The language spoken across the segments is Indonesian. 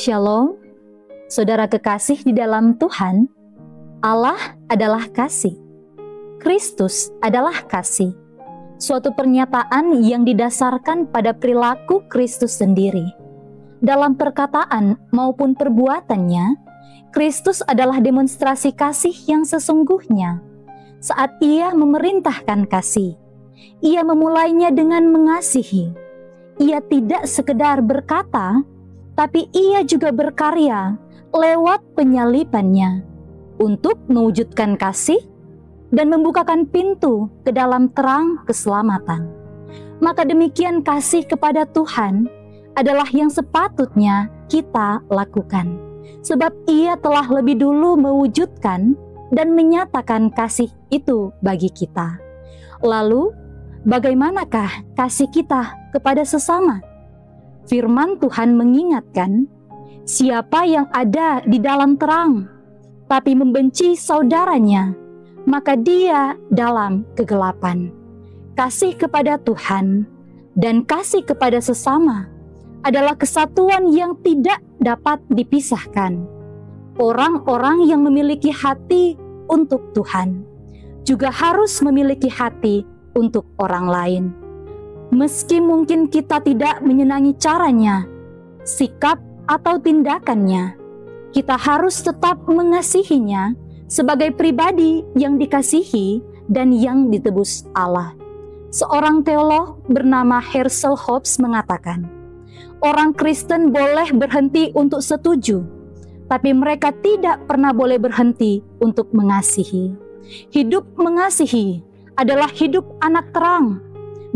Shalom, saudara kekasih di dalam Tuhan. Allah adalah kasih. Kristus adalah kasih. Suatu pernyataan yang didasarkan pada perilaku Kristus sendiri. Dalam perkataan maupun perbuatannya, Kristus adalah demonstrasi kasih yang sesungguhnya. Saat Ia memerintahkan kasih, Ia memulainya dengan mengasihi. Ia tidak sekedar berkata, tapi Ia juga berkarya lewat penyalibannya untuk mewujudkan kasih dan membukakan pintu ke dalam terang keselamatan. Maka demikian kasih kepada Tuhan adalah yang sepatutnya kita lakukan, sebab Ia telah lebih dulu mewujudkan dan menyatakan kasih itu bagi kita. Lalu, bagaimanakah kasih kita kepada sesama? Firman Tuhan mengingatkan, siapa yang ada di dalam terang, tapi membenci saudaranya, maka dia dalam kegelapan. Kasih kepada Tuhan dan kasih kepada sesama adalah kesatuan yang tidak dapat dipisahkan. Orang-orang yang memiliki hati untuk Tuhan juga harus memiliki hati untuk orang lain. Meski mungkin kita tidak menyenangi caranya, sikap atau tindakannya, kita harus tetap mengasihinya sebagai pribadi yang dikasihi dan yang ditebus Allah. Seorang teolog bernama Herschel Hobbes mengatakan, orang Kristen boleh berhenti untuk setuju, tapi mereka tidak pernah boleh berhenti untuk mengasihi. Hidup mengasihi adalah hidup anak terang.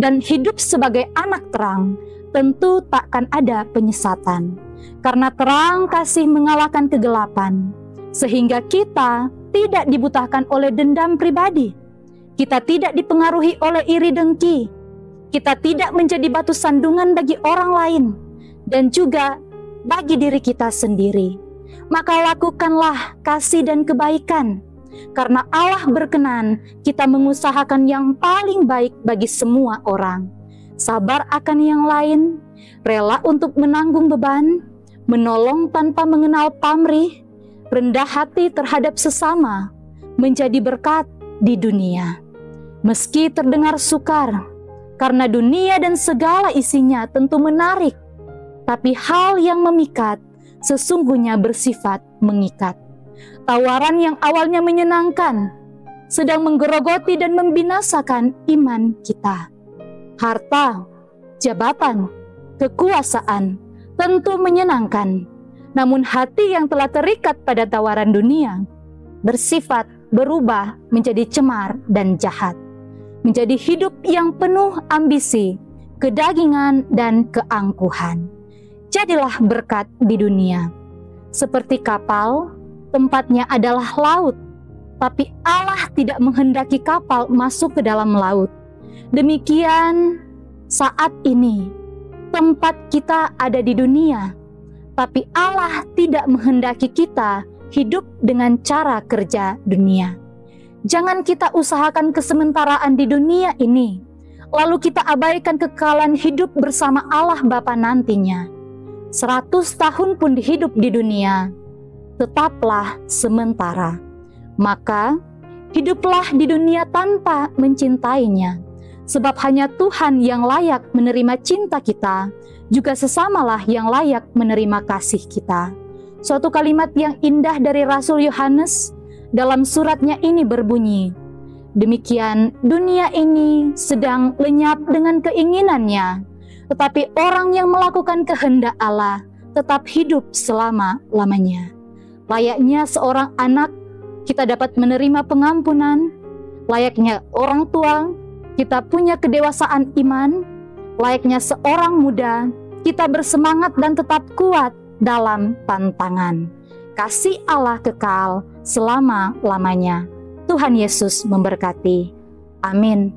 Dan hidup sebagai anak terang tentu takkan ada penyesatan. Karena terang kasih mengalahkan kegelapan, sehingga kita tidak dibutakan oleh dendam pribadi. Kita tidak dipengaruhi oleh iri dengki. Kita tidak menjadi batu sandungan bagi orang lain, dan juga bagi diri kita sendiri. Maka lakukanlah kasih dan kebaikan, karena Allah berkenan kita mengusahakan yang paling baik bagi semua orang. Sabar akan yang lain, rela untuk menanggung beban, menolong tanpa mengenal pamrih, rendah hati terhadap sesama, menjadi berkat di dunia. Meski terdengar sukar, karena dunia dan segala isinya tentu menarik, tapi hal yang memikat sesungguhnya bersifat mengikat. Tawaran yang awalnya menyenangkan sedang menggerogoti dan membinasakan iman kita. Harta, jabatan, kekuasaan tentu menyenangkan, namun hati yang telah terikat pada tawaran dunia bersifat berubah menjadi cemar dan jahat, menjadi hidup yang penuh ambisi, kedagingan, dan keangkuhan. Jadilah berkat di dunia. Seperti kapal, tempatnya adalah laut, tapi Allah tidak menghendaki kapal masuk ke dalam laut. Demikian saat ini, tempat kita ada di dunia, tapi Allah tidak menghendaki kita hidup dengan cara kerja dunia. Jangan kita usahakan kesementaraan di dunia ini, lalu kita abaikan kekekalan hidup bersama Allah Bapa nantinya. 100 tahun pun hidup di dunia, tetaplah sementara. Maka hiduplah di dunia tanpa mencintainya, sebab hanya Tuhan yang layak menerima cinta kita, juga sesamalah yang layak menerima kasih kita. Suatu kalimat yang indah dari Rasul Yohanes dalam suratnya ini berbunyi, demikian dunia ini sedang lenyap dengan keinginannya, tetapi orang yang melakukan kehendak Allah tetap hidup selama-lamanya. Layaknya seorang anak, kita dapat menerima pengampunan. Layaknya orang tua, kita punya kedewasaan iman. Layaknya seorang muda, kita bersemangat dan tetap kuat dalam tantangan. Kasih Allah kekal selama-lamanya. Tuhan Yesus memberkati. Amin.